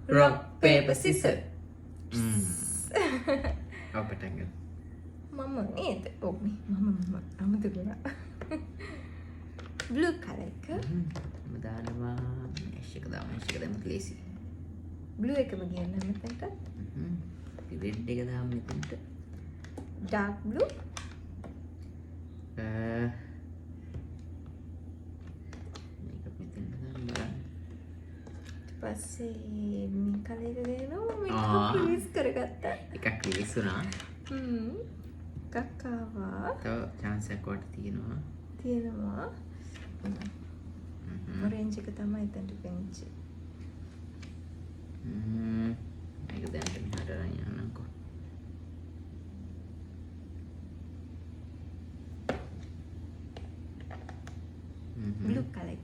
rock paper scissors. ඔව් පටන් ගන්න. මම නේද? ඔව් මම අමුතු කරා. blue color එක. මම දානවා ඇෂ් එක දාමු. ඇෂ් එක දැම්මත් ලේසි. blue එකම ගියන්න මෙතනට. රෙඩ් එක දාමු මෙතනට. dark blue. මේක මෙතනට දාමු බලන්න. පස්සේ මේ කලර් එක දෙනවා මේක ආ. ක්‍රීස් කරගත්තා. එකක් රිලීස් වුණා. එකක් ආවා. තව chance එකක් වට තියෙනවා. තියෙනවා. ඔරෙන්ජ් එක තමයි එතනට පෙන්චි. මේක දැන් මෙහාට අරන් යන්නම්කෝ. blue color එක.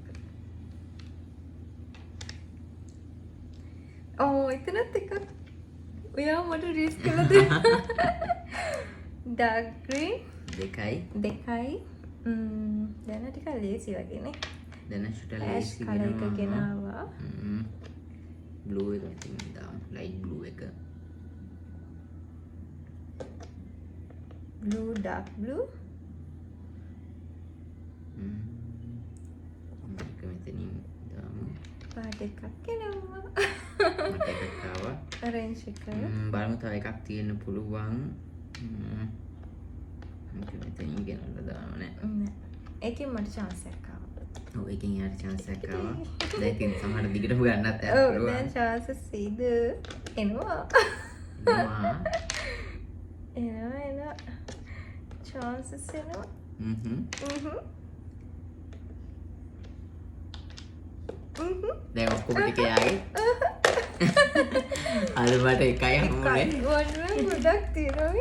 ඕ එතනත් එකක්. ඔයා මට රීස් කළා දෙන්න. dark green දෙකයි. දෙකයි. දැන් ටිකක් ලේසි වගේනේ. දැන් ෂුට ඇෂ් ලේසි කලර් එක ගෙනාවා. බ්ලූ එක ඉතින් දාමු. ලයිට් බ්ලූ එක. blue dark blue. මේක මෙතනින් දාමු. පාට එකක් ගෙනාවා. මට එකක් ආවා. ඔරෙන්ජ් එක. බලමු තව එකක් තියෙන්න පුළුවන්. මේක මෙතනින් ගෙනල්ලා දානවා නේ. ඒකෙන් මට chance එකක් ආවා. ඔව් ඒකෙන් යාට chance එකක් ආවා. දැන් ඉතින් සමහර දිගටම ගන්නත් ඔව් දැන් chances සීද එනවා. එනවා chances එනවා. දැන් ඔක්කොම ටික යාගේ. අර මට එකයි හම්බුනේ. ගොඩක් තියෙනවා.